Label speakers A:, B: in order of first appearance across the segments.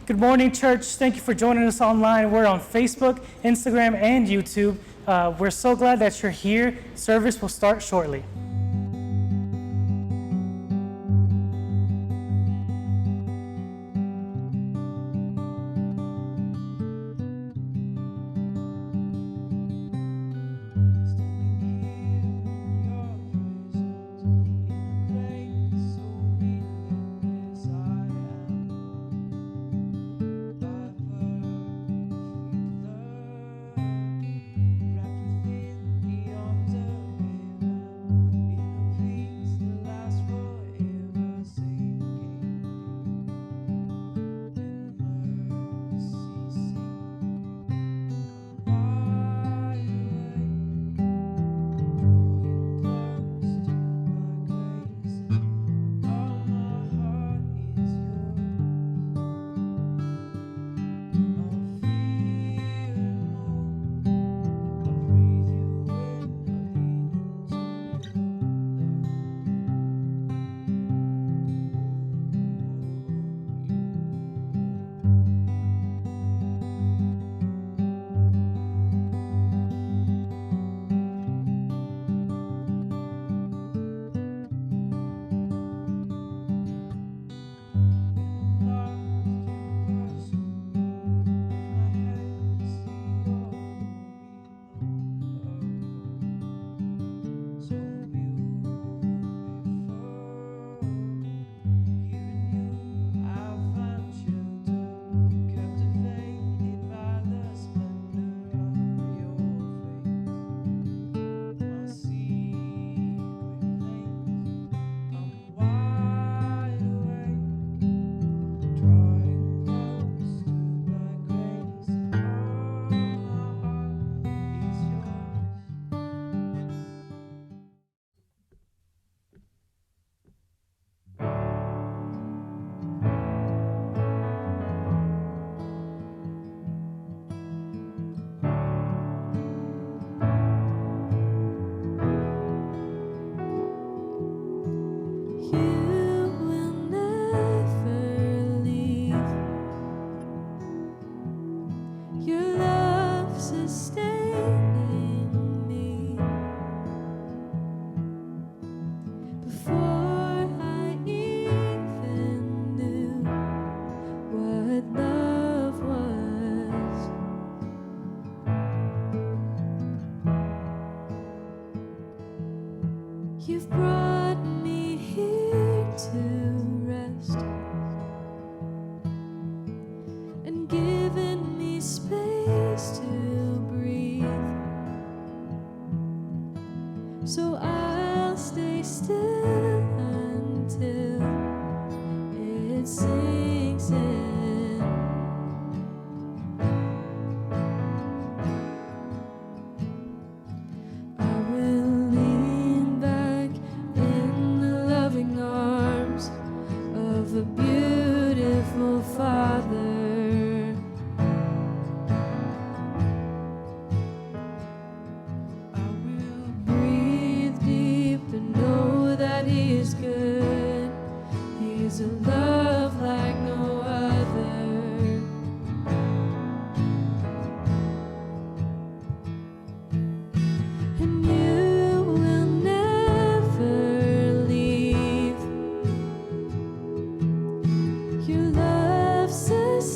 A: Good morning, church. Thank you for joining us online. We're on Facebook, Instagram, and YouTube. We're so glad that you're here. Service will start shortly.
B: You've brought me here to rest and given me space to breathe. So I'll stay still until it sinks in. The beautiful Father, I will breathe deep and know that He is good. He is a love like no other. And you will never leave. Your love sustains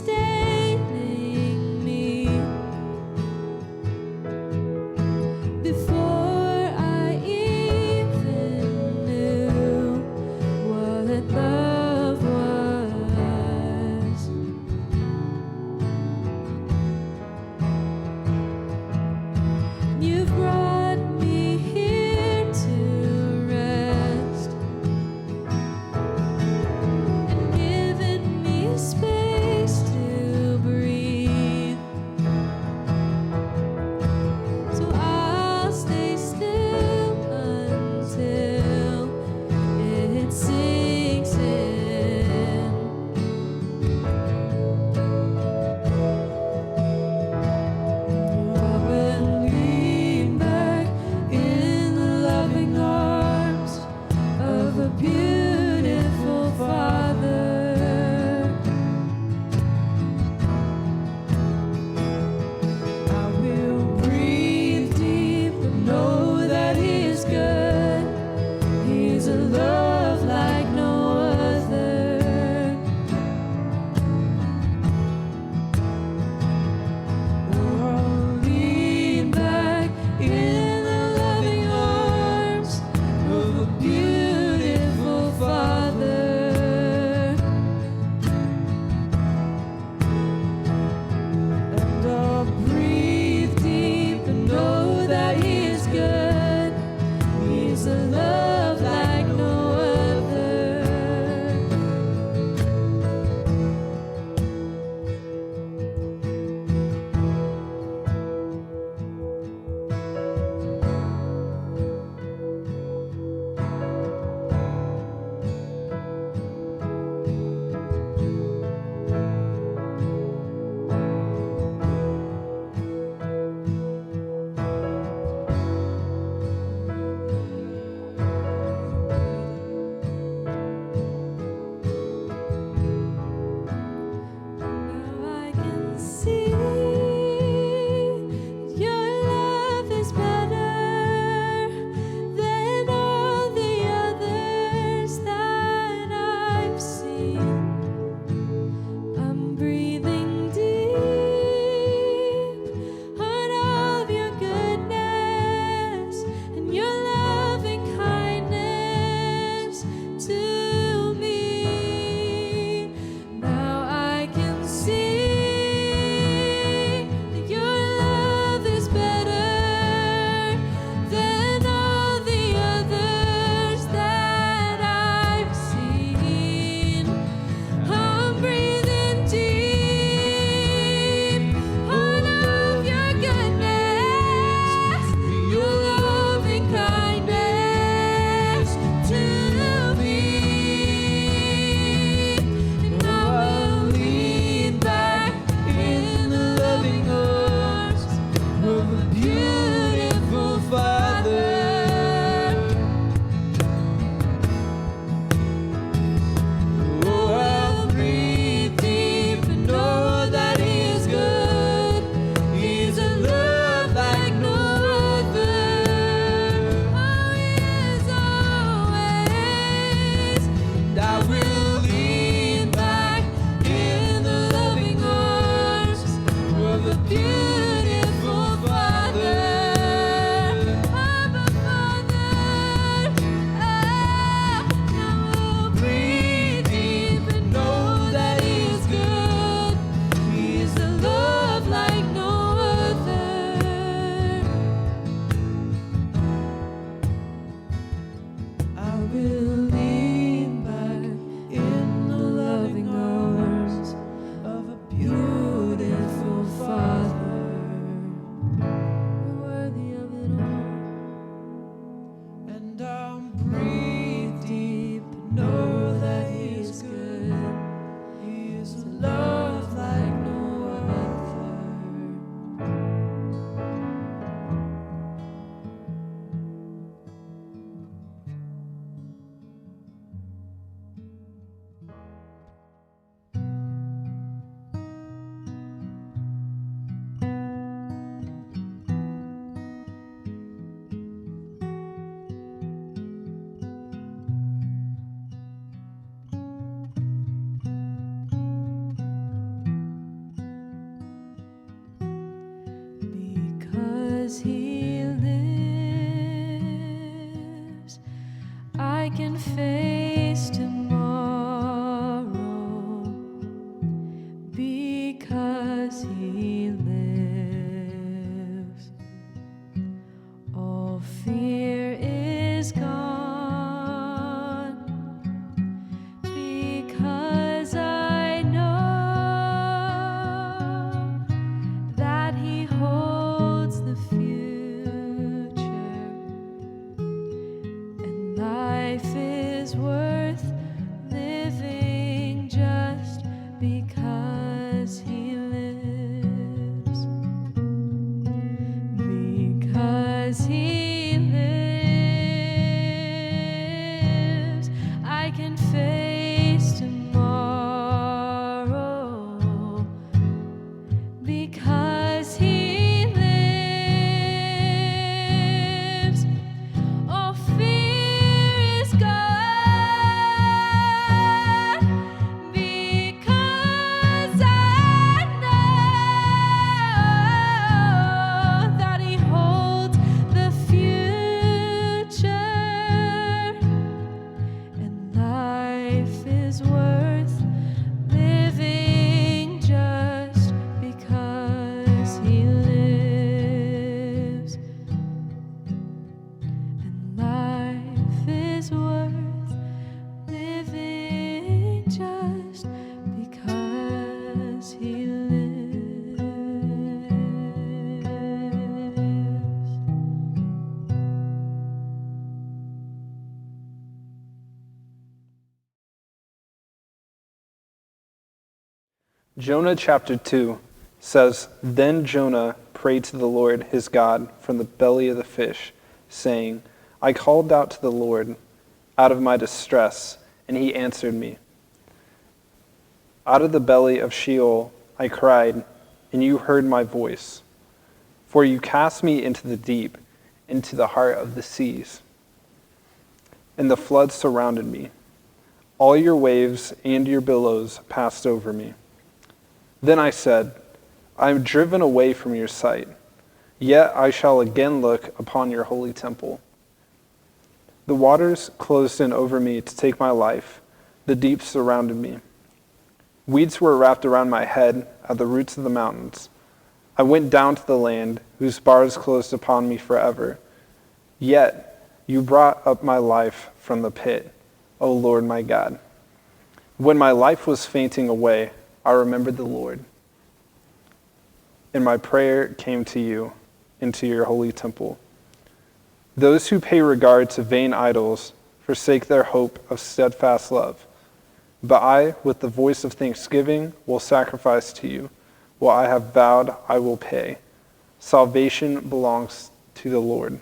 B: because he lives, I can face tomorrow because he lives. All fear is gone because I know that he holds the future, and life is worth living just because he lives. Because he lives, I can face tomorrow. Because he lives, all fear is gone. Because I know that he holds the future, and life is worth living just because he lives. And life is worth living just because he lives.
C: Jonah chapter 2 says, Then Jonah prayed to the Lord his God from the belly of the fish, saying, I called out to the Lord out of my distress, and he answered me. Out of the belly of Sheol I cried, and you heard my voice. For you cast me into the deep, into the heart of the seas. And the floods surrounded me. All your waves and your billows passed over me. Then I said, I am driven away from your sight, yet I shall again look upon your holy temple. The waters closed in over me to take my life. The deep surrounded me. Weeds were wrapped around my head at the roots of the mountains. I went down to the land, whose bars closed upon me forever. Yet you brought up my life from the pit, O Lord my God. When my life was fainting away, I remembered the Lord, and my prayer came to you into your holy temple. Those who pay regard to vain idols forsake their hope of steadfast love. But I, with the voice of thanksgiving, will sacrifice to you. What I have vowed, I will pay. Salvation belongs to the Lord.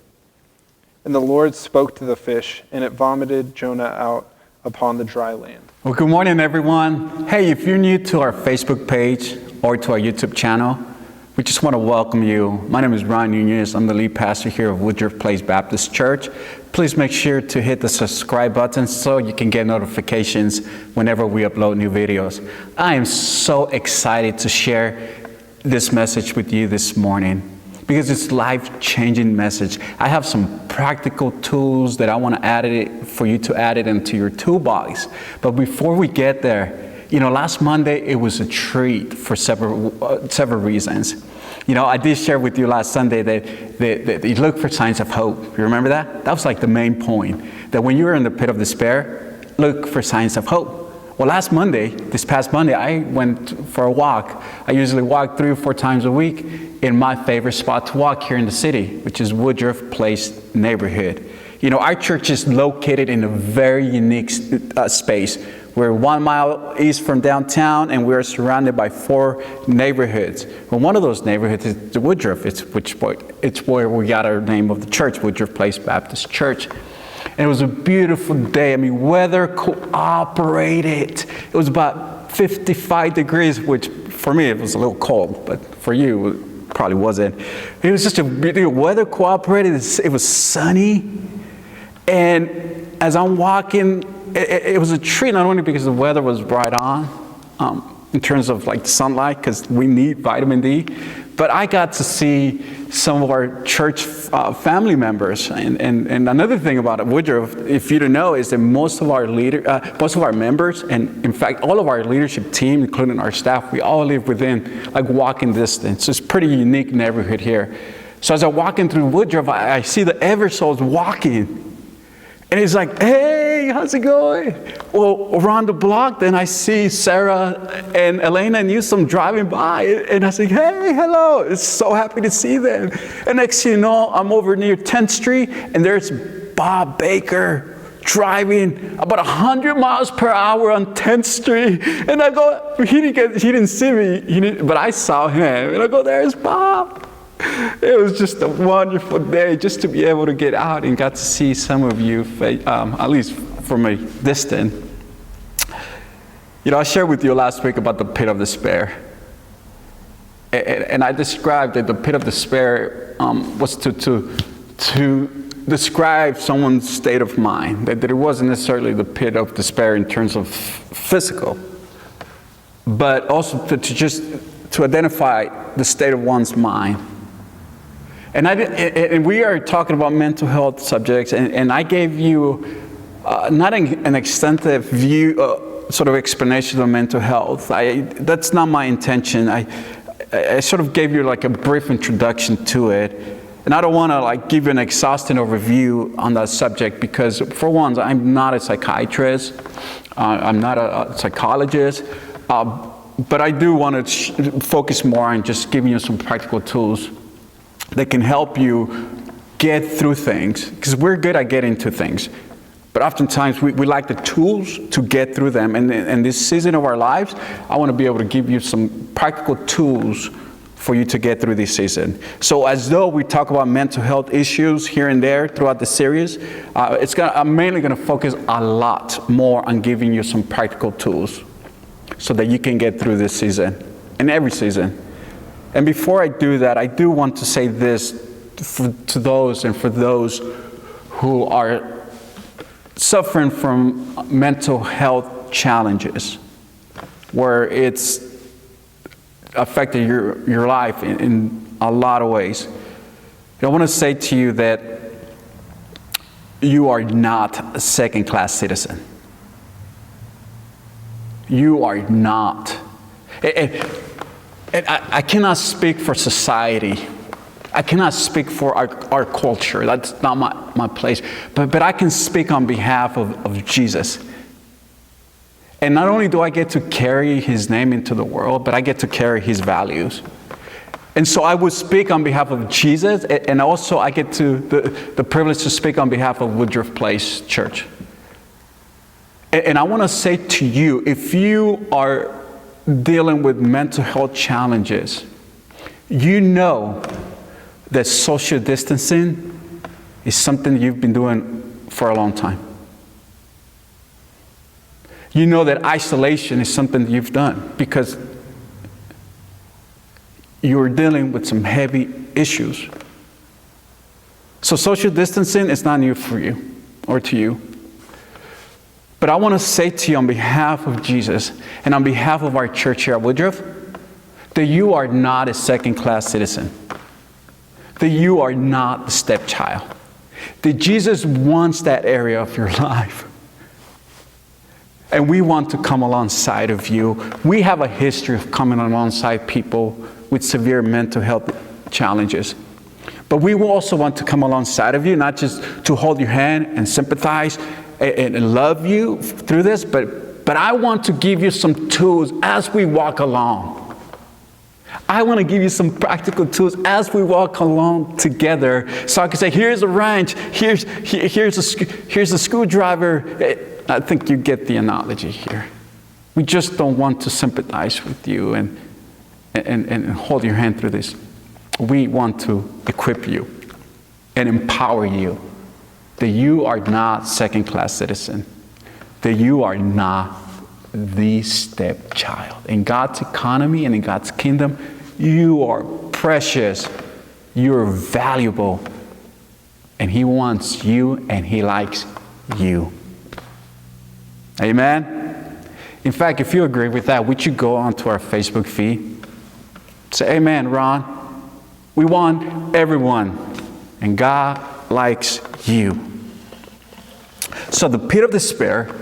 C: And the Lord spoke to the fish, and it vomited Jonah out upon the dry land.
D: Well, good morning, everyone. Hey, if you're new to our Facebook page or to our YouTube channel, we just want to welcome you. My name is Nunez. I'm the lead pastor here of Woodruff Place Baptist Church. Please make sure to hit the subscribe button so you can get notifications whenever we upload new videos. I am so excited to share this message with you this morning because it's a life-changing message. I have some practical tools that I want to add it for you to add it into your toolbox. But before we get there, last Monday it was a treat for several reasons. I did share with you last Sunday that you look for signs of hope. You remember that? That was like the main point. That when you're in the pit of despair, look for signs of hope. Well, this past Monday, I went for a walk. I usually walk 3 or 4 times a week in my favorite spot to walk here in the city, which is Woodruff Place neighborhood. Our church is located in a very unique space. We're 1 mile east from downtown, and we're surrounded by 4 neighborhoods. Well, one of those neighborhoods is the Woodruff. It's where we got our name of the church, Woodruff Place Baptist Church. And it was a beautiful day. Weather cooperated. It was about 55 degrees, which for me it was a little cold, but for you it probably wasn't. It was just weather cooperated. It was sunny. And as I'm walking, it was a treat, not only because the weather was right on, in terms of like sunlight, because we need vitamin D, But I got to see some of our church family members. And another thing about Woodruff, if you don't know, is that most of our members, and in fact, all of our leadership team, including our staff, we all live within like walking distance. It's a pretty unique neighborhood here. So as I'm walking through Woodruff, I see the Eversoles walking. And he's like, hey, how's it going? Well, around the block, then I see Sarah and Elena and Newsom driving by. And I say, hey, hello. It's so happy to see them. And next thing you know, I'm over near 10th Street, and there's Bob Baker driving about 100 miles per hour on 10th Street. And I go, he didn't see me, but I saw him. And I go, there's Bob. It was just a wonderful day just to be able to get out and got to see some of you, at least from a distance. I shared with you last week about the pit of despair. And I described that the pit of despair was to describe someone's state of mind, that it wasn't necessarily the pit of despair in terms of physical, but also to identify the state of one's mind. And we are talking about mental health subjects, and I gave you not an extensive view, sort of explanation of mental health. That's not my intention. I sort of gave you like a brief introduction to it, and I don't want to like give you an exhaustive overview on that subject because, for one, I'm not a psychiatrist, I'm not a psychologist, but I do want to focus more on just giving you some practical tools that can help you get through things, because we're good at getting to things, but oftentimes we lack the tools to get through them. And in this season of our lives, I want to be able to give you some practical tools for you to get through this season. So as though we talk about mental health issues here and there throughout the series, I'm mainly going to focus a lot more on giving you some practical tools so that you can get through this season and every season. And before I do that, I do want to say this to those who are suffering from mental health challenges, where it's affected your life in a lot of ways. I want to say to you that you are not a second-class citizen. You are not. And I cannot speak for society. I cannot speak for our culture. That's not my place. But I can speak on behalf of Jesus. And not only do I get to carry his name into the world, but I get to carry his values. And so I would speak on behalf of Jesus, and also I get to the privilege to speak on behalf of Woodruff Place Church. And I want to say to you, if you are dealing with mental health challenges, you know that social distancing is something you've been doing for a long time. You know that isolation is something you've done because you're dealing with some heavy issues. So social distancing is not new for you or to you. But I want to say to you on behalf of Jesus and on behalf of our church here at Woodruff, that you are not a second-class citizen. That you are not the stepchild. That Jesus wants that area of your life. And we want to come alongside of you. We have a history of coming alongside people with severe mental health challenges. But we will also want to come alongside of you, not just to hold your hand and sympathize and love you through this, but I want to give you some tools as we walk along. I want to give you some practical tools as we walk along together, so I can say, here's a wrench, here's a screwdriver. I think you get the analogy here. We just don't want to sympathize with you and hold your hand through this. We want to equip you and empower you that you are not second-class citizen, that you are not the stepchild. In God's economy and in God's kingdom, you are precious, you're valuable, and he wants you and he likes you. Amen? In fact, if you agree with that, would you go onto our Facebook feed? Say, amen, Ron. We want everyone, and God likes you. So the pit of despair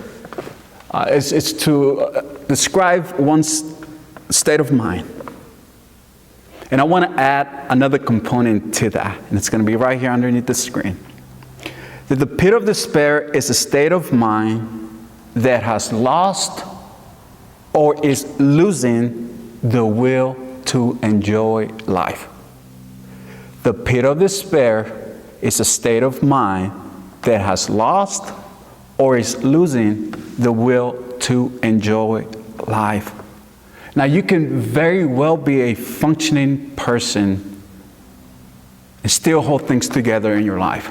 D: is to describe one's state of mind. And I want to add another component to that, and it's going to be right here underneath the screen. That the pit of despair is a state of mind that has lost or is losing the will to enjoy life. The pit of despair is a state of mind that has lost or is losing the will to enjoy life. Now, you can very well be a functioning person and still hold things together in your life.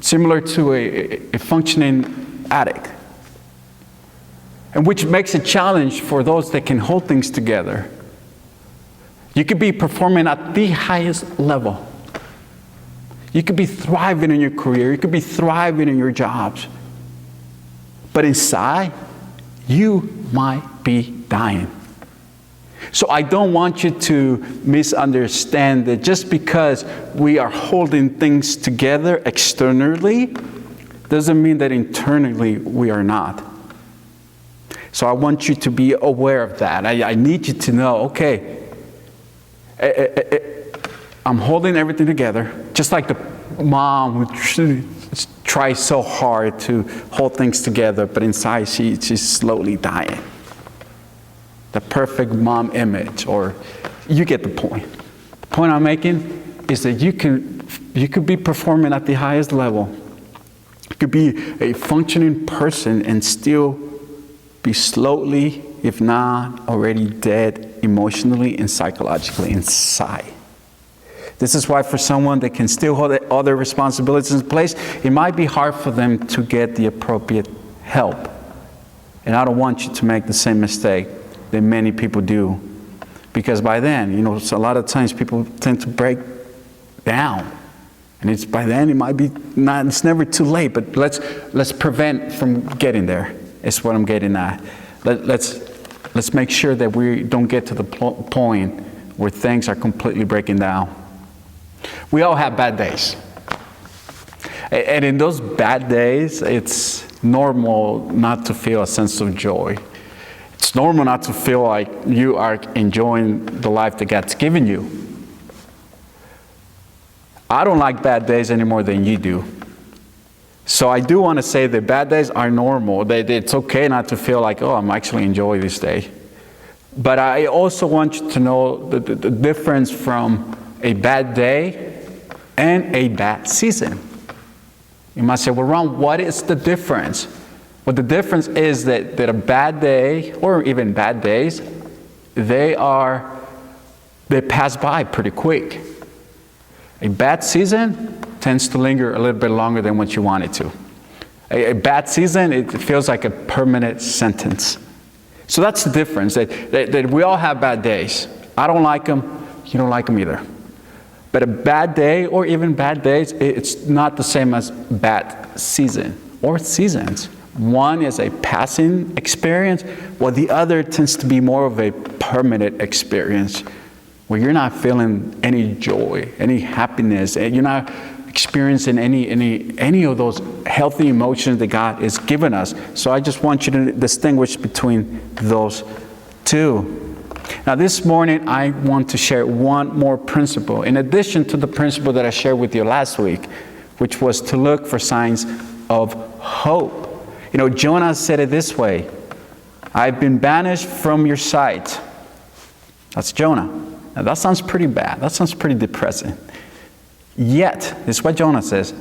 D: Similar to a functioning addict. And which makes a challenge for those that can hold things together. You could be performing at the highest level. You could be thriving in your career. You could be thriving in your jobs. But inside, you might be dying. So I don't want you to misunderstand that just because we are holding things together externally doesn't mean that internally we are not. So I want you to be aware of that. I need you to know, okay, I'm holding everything together, just like the mom who tries so hard to hold things together, but inside she's slowly dying. The perfect mom image, or you get the point. The point I'm making is that you could be performing at the highest level. You could be a functioning person and still be slowly, if not already dead, emotionally and psychologically inside. This is why for someone that can still hold all their responsibilities in place, it might be hard for them to get the appropriate help. And I don't want you to make the same mistake that many people do. Because by then, so a lot of times people tend to break down. And it's by then it might be not, it's never too late, but let's prevent from getting there. Is what I'm getting at. Let's make sure that we don't get to the point where things are completely breaking down. We all have bad days. And in those bad days, it's normal not to feel a sense of joy. It's normal not to feel like you are enjoying the life that God's given you. I don't like bad days any more than you do. So I do want to say that bad days are normal. It's okay not to feel like, oh, I'm actually enjoying this day. But I also want you to know the difference from a bad day and a bad season. You might say, well, Ron, what is the difference? Well, the difference is that a bad day, or even bad days, they pass by pretty quick. A bad season tends to linger a little bit longer than what you want it to. A bad season, it feels like a permanent sentence. So that's the difference, that we all have bad days. I don't like them, you don't like them either. But a bad day, or even bad days, it's not the same as bad season or seasons. One is a passing experience, while the other tends to be more of a permanent experience, where you're not feeling any joy, any happiness, and you're not experiencing any of those healthy emotions that God has given us. So I just want you to distinguish between those two. Now this morning I want to share one more principle, in addition to the principle that I shared with you last week, which was to look for signs of hope. Jonah said it this way: I've been banished from your sight. That's Jonah. Now that sounds pretty bad. That sounds pretty depressing. Yet, this is what Jonah says,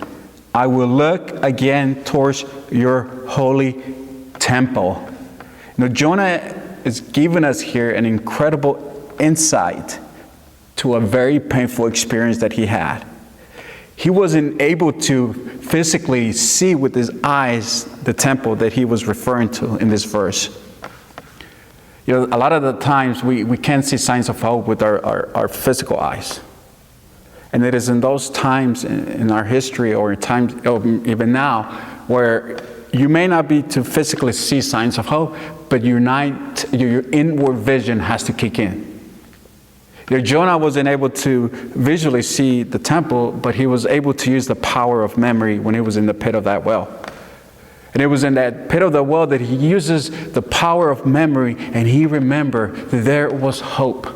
D: I will look again towards your holy temple. Jonah is giving us here an incredible insight to a very painful experience that he had. He wasn't able to physically see with his eyes the temple that he was referring to in this verse. A lot of the times we can't see signs of hope with our physical eyes. And it is in those times in our history, or in times even now, where you may not be to physically see signs of hope, but your inward vision has to kick in. Jonah wasn't able to visually see the temple, but he was able to use the power of memory when he was in the pit of that well. And it was in that pit of the well that he uses the power of memory, and he remembered that there was hope.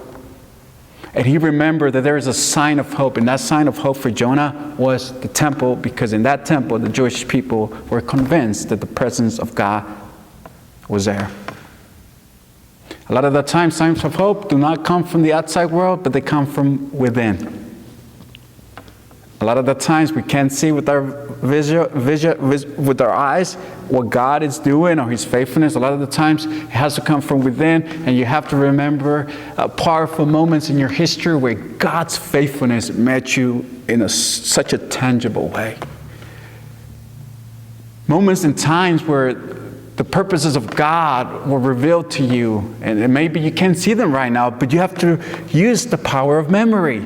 D: And he remembered that there is a sign of hope. And that sign of hope for Jonah was the temple, because in that temple, the Jewish people were convinced that the presence of God was there. A lot of the time, signs of hope do not come from the outside world, but they come from within. A lot of the times we can't see with our with our eyes what God is doing or His faithfulness. A lot of the times it has to come from within, and you have to remember powerful moments in your history where God's faithfulness met you in such a tangible way. Moments and times where the purposes of God were revealed to you, and maybe you can't see them right now, but you have to use the power of memory.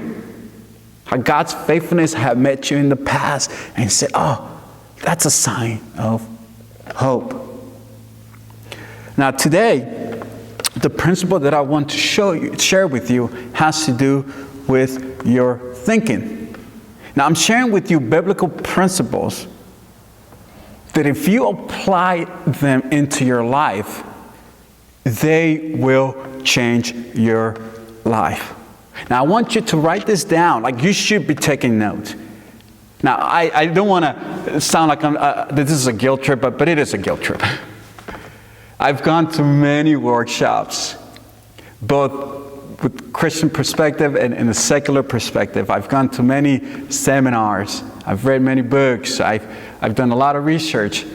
D: How God's faithfulness had met you in the past, and you say, oh, that's a sign of hope. Now today, the principle that I want to share with you has to do with your thinking. Now I'm sharing with you biblical principles that if you apply them into your life, they will change your life. Now, I want you to write this down. Like, you should be taking notes. Now, I don't want to sound like that this is a guilt trip, but it is a guilt trip. I've gone to many workshops, both with Christian perspective and in a secular perspective. I've gone to many seminars. I've read many books. I've done a lot of research.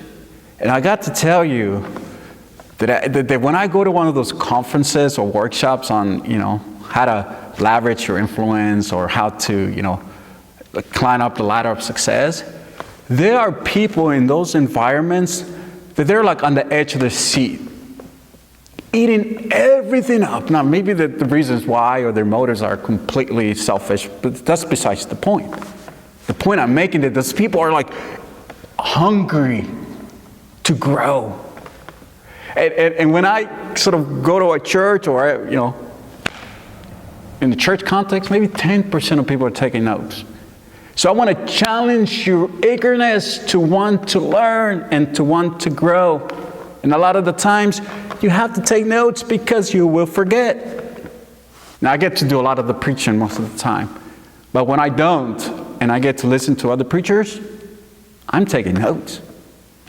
D: And I got to tell you that when I go to one of those conferences or workshops on, how to leverage your influence or how to, climb up the ladder of success, there are people in those environments that they're like on the edge of their seat, eating everything up. Now, maybe the reasons why or their motives are completely selfish, but that's besides the point. The point I'm making is that those people are like hungry to grow. And when I sort of go to a church or, in the church context, maybe 10% of people are taking notes. So I want to challenge your eagerness to want to learn and to want to grow. And a lot of the times, you have to take notes because you will forget. Now, I get to do a lot of the preaching most of the time. But when I don't, and I get to listen to other preachers, I'm taking notes.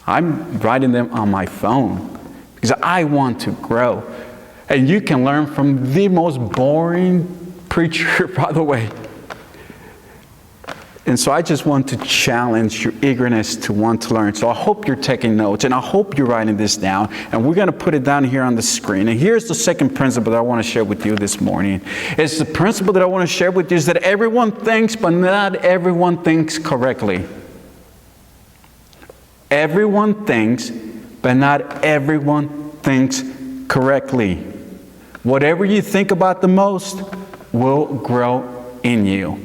D: I'm writing them on my phone because I want to grow. And you can learn from the most boring preacher, by the way. And so I just want to challenge your eagerness to want to learn. So I hope you're taking notes, and I hope you're writing this down. And we're going to put it down here on the screen. And here's the second principle that I want to share with you this morning. It's the principle that I want to share with you is that everyone thinks, but not everyone thinks correctly. Everyone thinks, but not everyone thinks correctly. Whatever you think about the most will grow in you.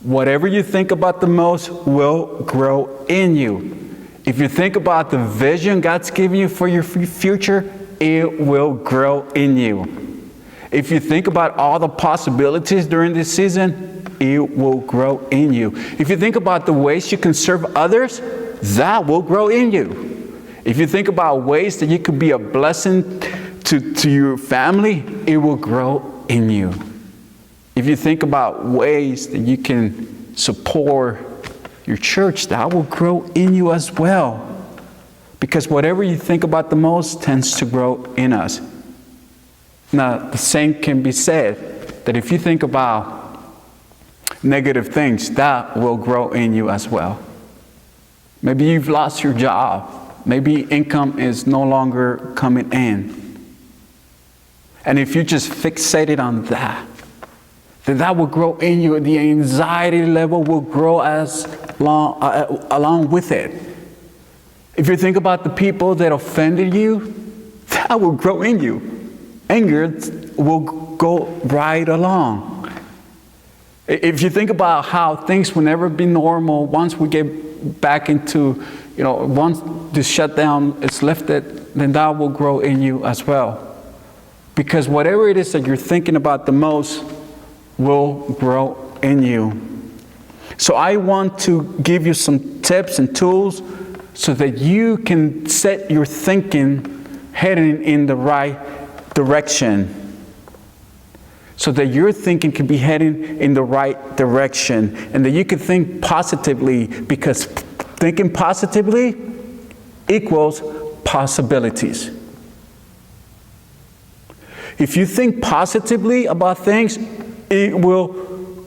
D: Whatever you think about the most will grow in you. If you think about the vision God's given you for your future, it will grow in you. If you think about all the possibilities during this season, it will grow in you. If you think about the ways you can serve others, that will grow in you. If you think about ways that you could be a blessing to your family, it will grow in you. If you think about ways that you can support your church, that will grow in you as well. Because whatever you think about the most tends to grow in us. Now, the same can be said that if you think about negative things, that will grow in you as well. Maybe you've lost your job. Maybe income is no longer coming in. And if you just fixated on that, then that will grow in you. The anxiety level will grow along with it. If you think about the people that offended you, that will grow in you. Anger will go right along. If you think about how things will never be normal once we get back into, once the shutdown is lifted, then that will grow in you as well. Because whatever it is that you're thinking about the most will grow in you. So I want to give you some tips and tools so that you can set your thinking heading in the right direction. So that your thinking can be heading in the right direction. And that you can think positively, because thinking positively equals possibilities. If you think positively about things, it will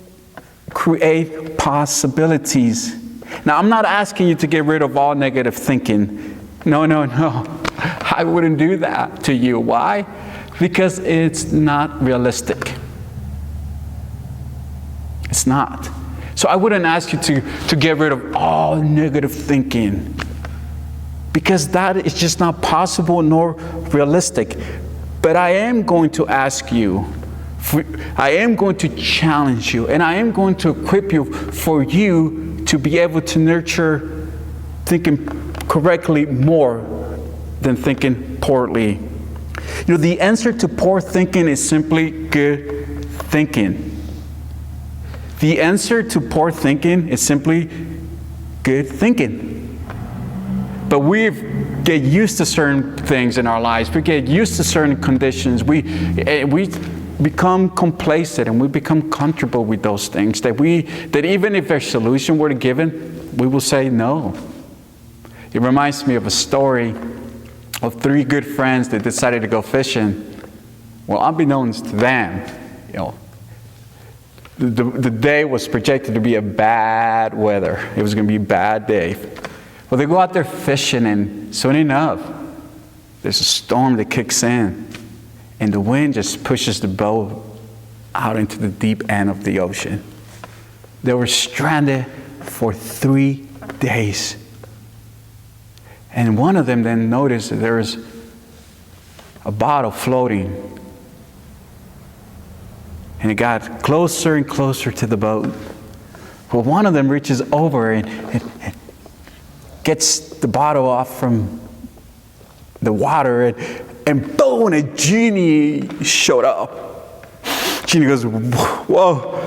D: create possibilities. Now, I'm not asking you to get rid of all negative thinking. No. I wouldn't do that to you. Why? Because it's not realistic. It's not. So I wouldn't ask you to get rid of all negative thinking, because that is just not possible nor realistic. But I am going to ask you, I am going to challenge you, and I am going to equip you for you to be able to nurture thinking correctly more than thinking poorly. The answer to poor thinking is simply good thinking. The answer to poor thinking is simply good thinking. But we get used to certain things in our lives. We get used to certain conditions. We become complacent and we become comfortable with those things. That even if a solution were given, we will say no. It reminds me of a story of 3 good friends that decided to go fishing. Well, unbeknownst to them, the day was projected to be a bad weather. It was going to be a bad day. Well, they go out there fishing, and soon enough, there's a storm that kicks in, and the wind just pushes the boat out into the deep end of the ocean. They were stranded for 3 days. And one of them then noticed that there was a bottle floating. And it got closer and closer to the boat. Well, one of them reaches over and gets the bottle off from the water, and boom, a genie showed up. Genie goes, whoa,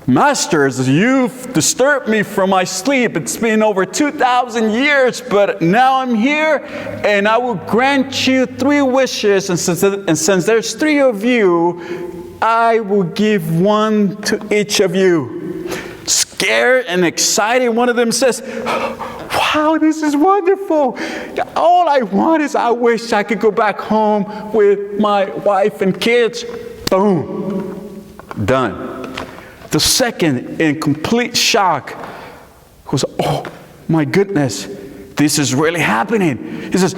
D: Masters, you've disturbed me from my sleep. It's been over 2,000 years, but now I'm here, and I will grant you 3 wishes. And since there's 3 of you, I will give 1 to each of you. Scared and excited, one of them says, wow, this is wonderful. All I want is, I wish I could go back home with my wife and kids. Boom. Done. The second, in complete shock, goes, oh my goodness, this is really happening. He says,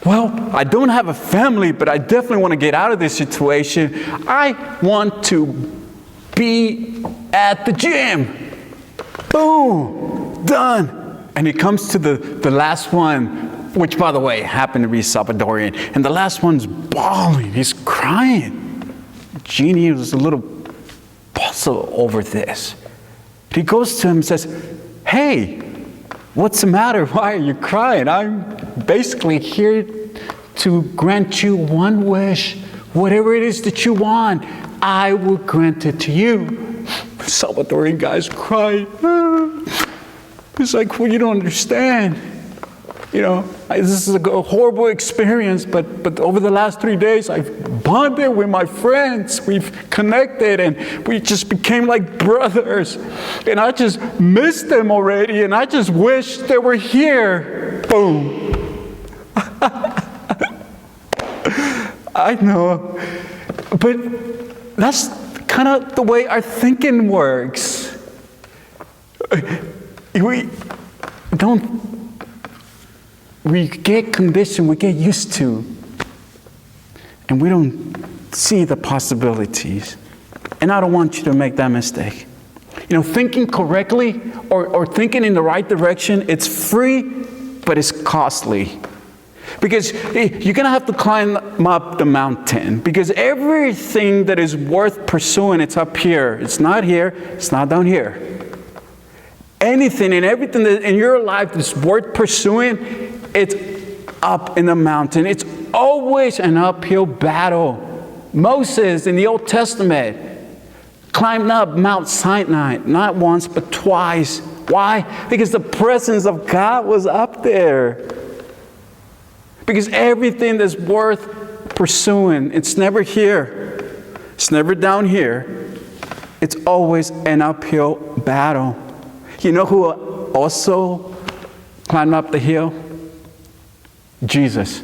D: well, I don't have a family, but I definitely want to get out of this situation. I want to be at the gym. Boom, done. And he comes to the last one, which, by the way, happened to be Salvadorian. And the last one's bawling. He's crying. Genie was a little puzzled over this. He goes to him and says, hey, what's the matter? Why are you crying? I'm basically here to grant you 1 wish. Whatever it is that you want, I will grant it to you. Salvadorian guy's crying. It's like, well, you don't understand. This is a horrible experience, but over the last 3 days, I've bonded with my friends. We've connected, and we just became like brothers. And I just missed them already, and I just wish they were here. Boom. I know. But that's kind of the way our thinking works. We get conditioned, we get used to, and we don't see the possibilities. And I don't want you to make that mistake. Thinking correctly or thinking in the right direction, it's free, but it's costly. Because you're going to have to climb up the mountain. Because everything that is worth pursuing, it's up here. It's not here. It's not down here. Anything and everything that in your life that's worth pursuing, it's up in the mountain. It's always an uphill battle. Moses in the Old Testament climbed up Mount Sinai, not once, but twice. Why? Because the presence of God was up there. Because everything that's worth pursuing, it's never here. It's never down here. It's always an uphill battle. You know who also climbed up the hill? Jesus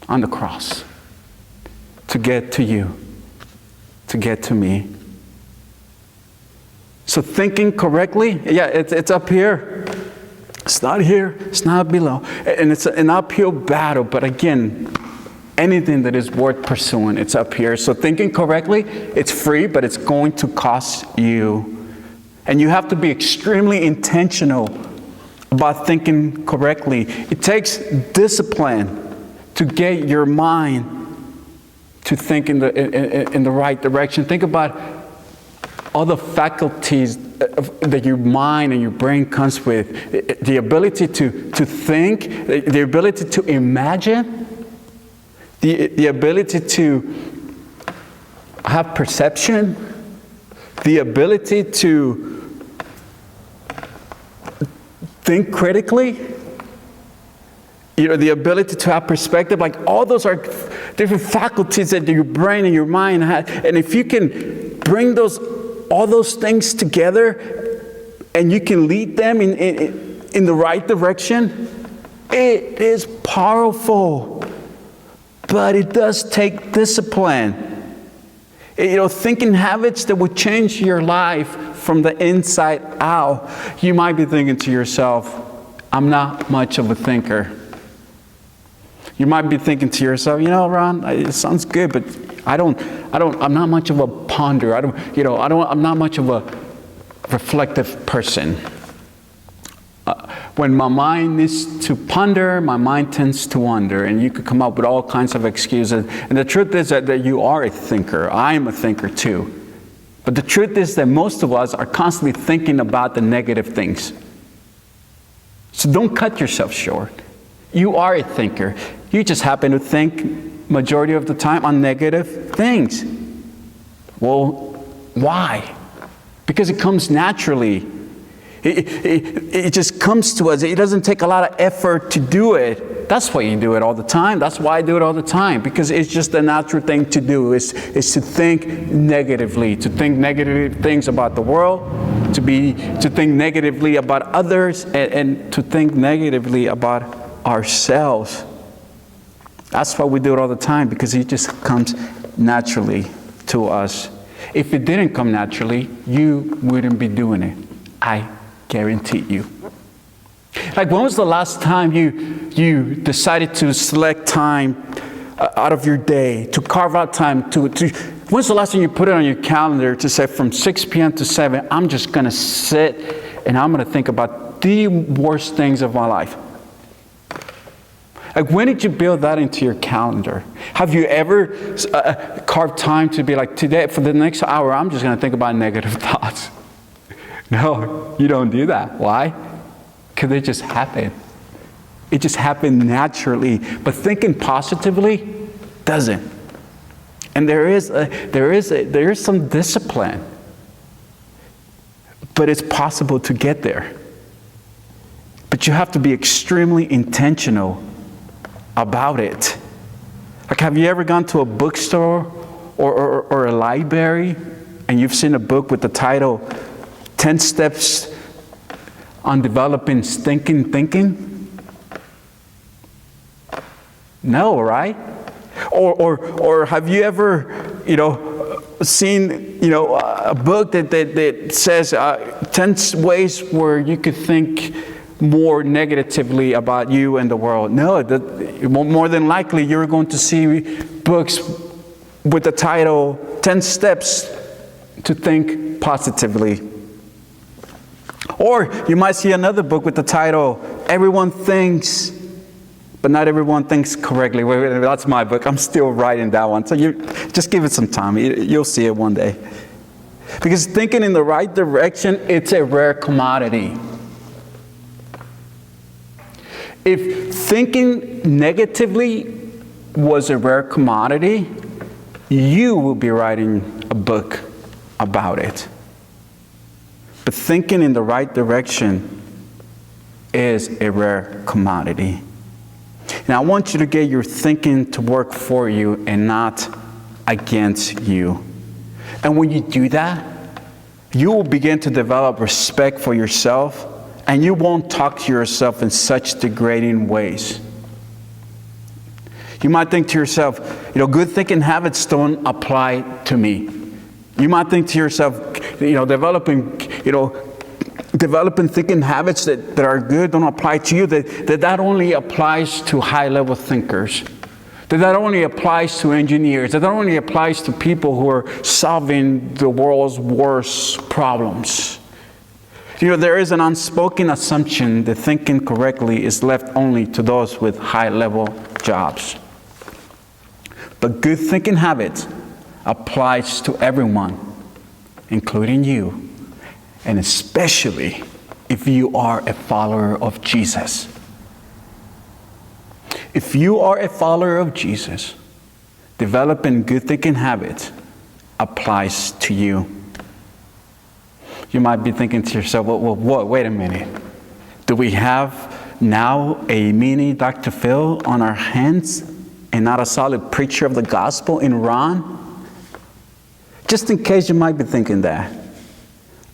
D: on the cross. To get to you. To get to me. So thinking correctly, yeah, it's up here. It's not here. It's not below. And it's an uphill battle. But again, anything that is worth pursuing, it's up here. So thinking correctly, it's free, but it's going to cost you. And you have to be extremely intentional about thinking correctly. It takes discipline to get your mind to think in the right direction. Think about all the faculties that your mind and your brain comes with. The ability to think, the ability to imagine, the ability to have perception, the ability to think critically, the ability to have perspective. Like all those are different faculties that your brain and your mind have. And if you can bring all those things together and you can lead them in the right direction, it is powerful. But it does take discipline. Thinking habits that will change your life from the inside out. You might be thinking to yourself, I'm not much of a thinker. You might be thinking to yourself, Ron, it sounds good, but I'm not much of a ponder. I'm not much of a reflective person. When my mind needs to ponder, my mind tends to wander, and you could come up with all kinds of excuses. And the truth is that you are a thinker. I am a thinker too. But the truth is that most of us are constantly thinking about the negative things. So don't cut yourself short. You are a thinker. You just happen to think majority of the time on negative things. Well, why? Because it comes naturally. It just comes to us. It doesn't take a lot of effort to do it. That's why you do it all the time. That's why I do it all the time. Because it's just a natural thing to do. Is to think negatively. To think negative things about the world. To think negatively about others. And to think negatively about ourselves. That's why we do it all the time. Because it just comes naturally to us. If it didn't come naturally, you wouldn't be doing it. I guarantee you. Like, when was the last time you decided to select time out of your day, to carve out time when's the last time you put it on your calendar to say from 6 p.m. to 7, I'm just going to sit and I'm going to think about the worst things of my life? Like, when did you build that into your calendar? Have you ever carved time to be like, today, for the next hour, I'm just going to think about negative thoughts? No, you don't do that. Why? Because it just happened. It just happened naturally. But thinking positively doesn't. And there is some discipline. But it's possible to get there. But you have to be extremely intentional about it. Like, have you ever gone to a bookstore or a library and you've seen a book with the title 10 Steps on Developing Stinking Thinking? No, right? Or have you ever, seen, a book that says 10 ways where you could think more negatively about you and the world? No, more than likely you're going to see books with the title 10 Steps to Think Positively. Or you might see another book with the title, Everyone Thinks, but Not Everyone Thinks Correctly. Wait, that's my book. I'm still writing that one. So you just give it some time. You'll see it one day. Because thinking in the right direction, it's a rare commodity. If thinking negatively was a rare commodity, you will be writing a book about it. But thinking in the right direction is a rare commodity. And I want you to get your thinking to work for you and not against you. And when you do that, you will begin to develop respect for yourself, and you won't talk to yourself in such degrading ways. You might think to yourself, good thinking habits don't apply to me. You might think to yourself, developing thinking habits that are good don't apply to you, that only applies to high-level thinkers. That only applies to engineers. That only applies to people who are solving the world's worst problems. There is an unspoken assumption that thinking correctly is left only to those with high-level jobs. But good thinking habits applies to everyone, including you, and especially if you are a follower of Jesus. If you are a follower of Jesus, developing good thinking habits applies to you. You might be thinking to yourself, well, wait a minute. Do we have now a mini Dr. Phil on our hands and not a solid preacher of the gospel in Ron? Just in case you might be thinking that,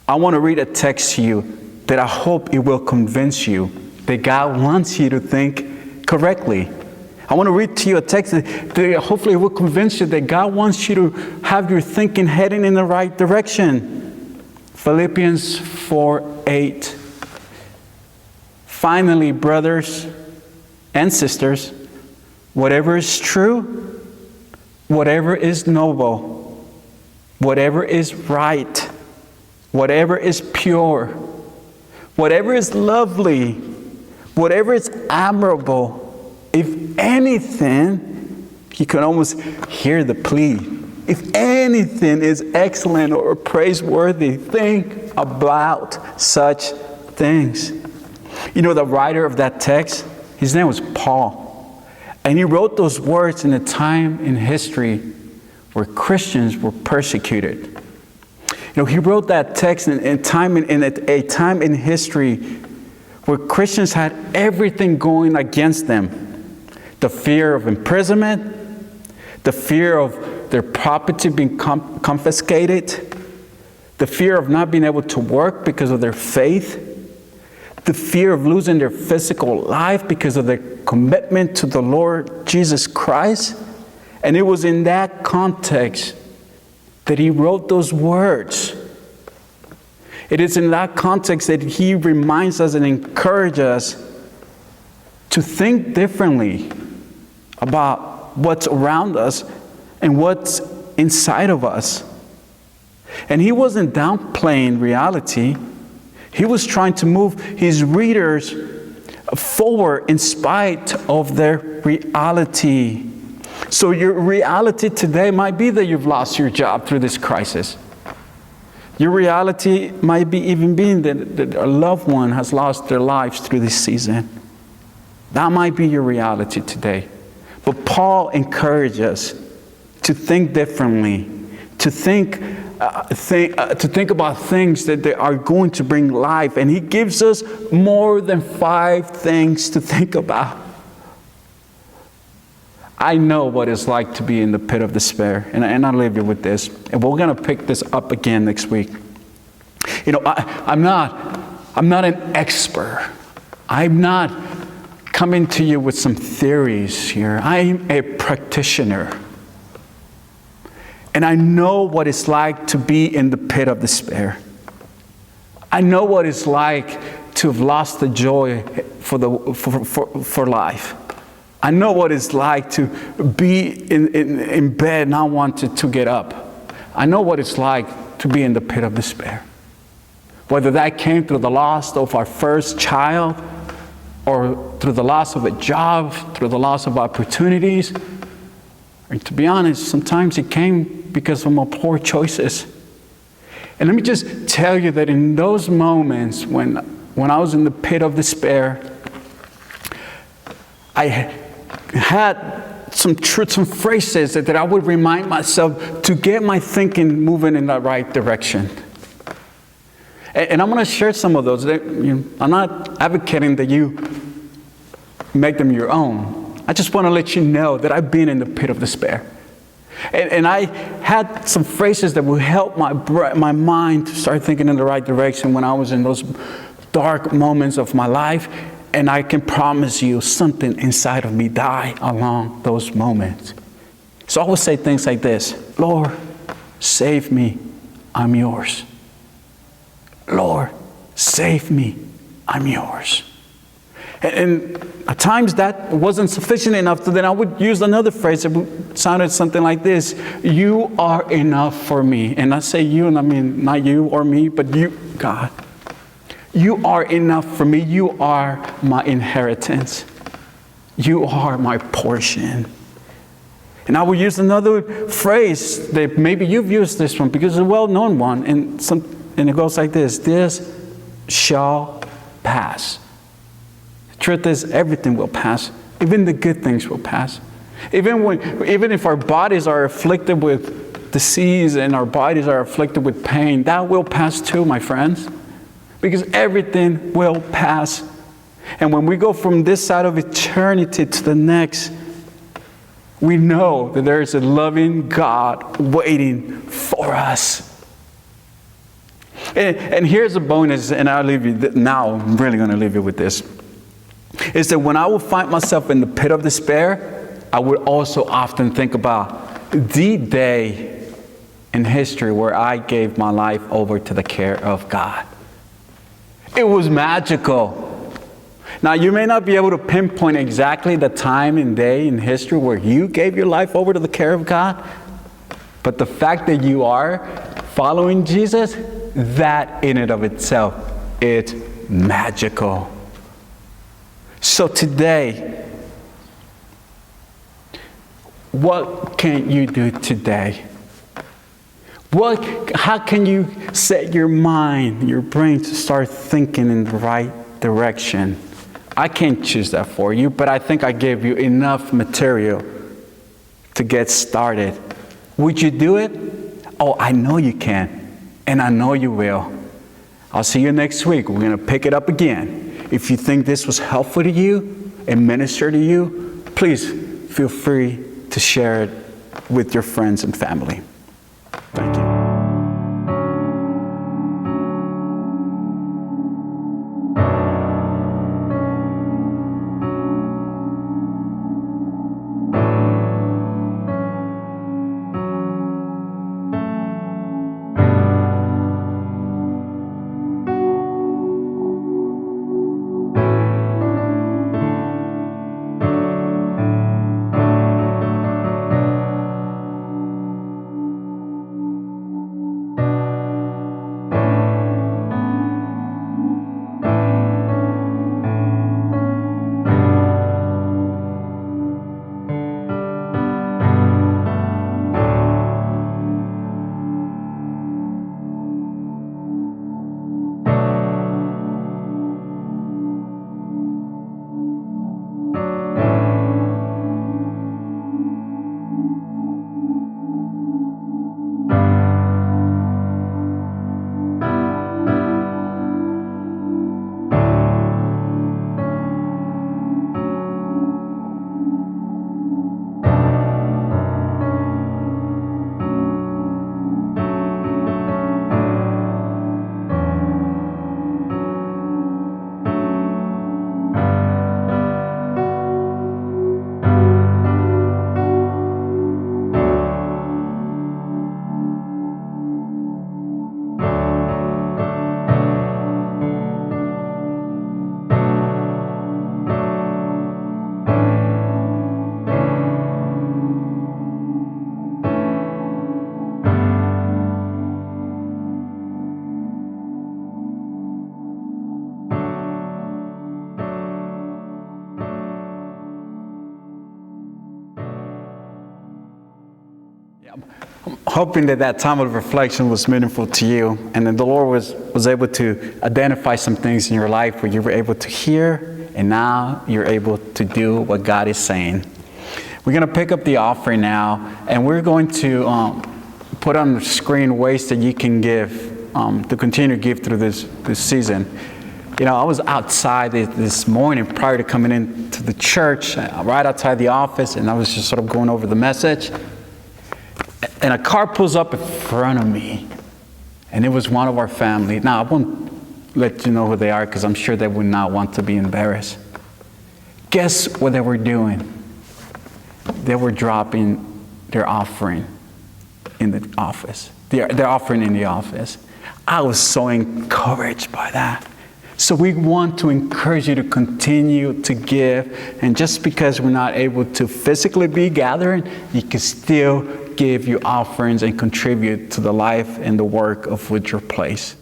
D: I want to read a text to you that I hope it will convince you that God wants you to think correctly. I want to read to you a text that hopefully will convince you that God wants you to have your thinking heading in the right direction. Philippians 4:8. Finally, brothers and sisters, whatever is true, whatever is noble, whatever is right, whatever is pure, whatever is lovely, whatever is admirable, if anything, you can almost hear the plea. If anything is excellent or praiseworthy, think about such things. The writer of that text, his name was Paul. And he wrote those words in a time in history where Christians were persecuted. He wrote that text in a time in history where Christians had everything going against them. The fear of imprisonment, the fear of their property being confiscated, the fear of not being able to work because of their faith, the fear of losing their physical life because of their commitment to the Lord Jesus Christ. And it was in that context that he wrote those words. It is in that context that he reminds us and encourages us to think differently about what's around us and what's inside of us. And he wasn't downplaying reality. He was trying to move his readers forward in spite of their reality. So your reality today might be that you've lost your job through this crisis. Your reality might be even being that a loved one has lost their lives through this season. That might be your reality today. But Paul encourages us to think differently, to think about things that they are going to bring life. And he gives us more than 5 things to think about. I know what it's like to be in the pit of despair. And I'll leave you with this. And we're going to pick this up again next week. I'm not an expert. I'm not coming to you with some theories here. I'm a practitioner. And I know what it's like to be in the pit of despair. I know what it's like to have lost the joy for life. I know what it's like to be in bed not wanting to get up. I know what it's like to be in the pit of despair. Whether that came through the loss of our first child, or through the loss of a job, through the loss of opportunities. And to be honest, sometimes it came because of my poor choices. And let me just tell you that in those moments when I was in the pit of despair, I had some truths, some phrases that I would remind myself to get my thinking moving in the right direction. And I'm going to share some of those. I'm not advocating that you make them your own. I just want to let you know that I've been in the pit of despair. And I had some phrases that would help my mind to start thinking in the right direction when I was in those dark moments of my life. And I can promise you something inside of me died along those moments. So I would say things like this: Lord, save me, I'm yours. Lord, save me, I'm yours. And at times that wasn't sufficient enough, so then I would use another phrase that sounded something like this: you are enough for me. And I say you, and I mean not you or me, but you, God. You are enough for me. You are my inheritance. You are my portion. And I will use another phrase that maybe you've used this one because it's a well-known one, and it goes like this: this shall pass. The truth is, everything will pass. Even the good things will pass. Even if our bodies are afflicted with disease and our bodies are afflicted with pain, that will pass too, my friends. Because everything will pass. And when we go from this side of eternity to the next, we know that there is a loving God waiting for us. And here's a bonus, and I'll leave you, now I'm really going to leave you with this, is that when I will find myself in the pit of despair, I would also often think about the day in history where I gave my life over to the care of God. It was magical. Now, you may not be able to pinpoint exactly the time and day in history where you gave your life over to the care of God, but the fact that you are following Jesus, that in and of itself, it's magical. So today, what can you do today? How can you set your mind, your brain to start thinking in the right direction? I can't choose that for you, but I think I gave you enough material to get started. Would you do it? Oh, I know you can, and I know you will. I'll see you next week. We're going to pick it up again. If you think this was helpful to you and minister to you, please feel free to share it with your friends and family. Thank you. I'm hoping that time of reflection was meaningful to you, and that the Lord was able to identify some things in your life where you were able to hear and now you're able to do what God is saying. We're going to pick up the offering now, and we're going to put on the screen ways that you can give, to continue to give through this season. You know, I was outside this morning prior to coming into the church, right outside the office, and I was just sort of going over the message. And a car pulls up in front of me, and it was one of our family. Now, I won't let you know who they are because I'm sure they would not want to be embarrassed. Guess what they were doing? They were dropping their offering in the office. Their offering in the office. I was so encouraged by that. So we want to encourage you to continue to give. And just because we're not able to physically be gathering, you can still give your offerings and contribute to the life and the work of Woodruff Place.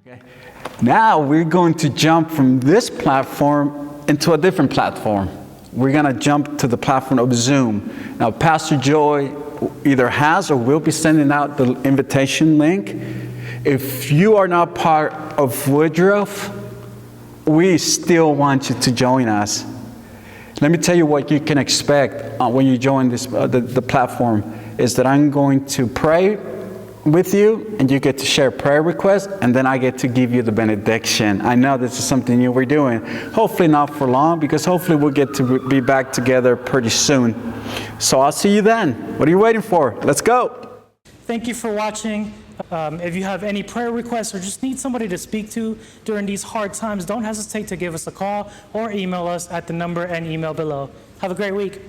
D: Okay. Now we're going to jump from this platform into a different platform. We're going to jump to the platform of Zoom. Now, Pastor Joy either has or will be sending out the invitation link. If you are not part of Woodruff, we still want you to join us. Let me tell you what you can expect when you join this the platform is that I'm going to pray with you, and you get to share prayer requests, and then I get to give you the benediction. I know this is something new we're doing. Hopefully not for long, because hopefully we'll get to be back together pretty soon. So I'll see you then. What are you waiting for? Let's go.
A: Thank you for watching. If you have any prayer requests or just need somebody to speak to during these hard times, don't hesitate to give us a call or email us at the number and email below. Have a great week.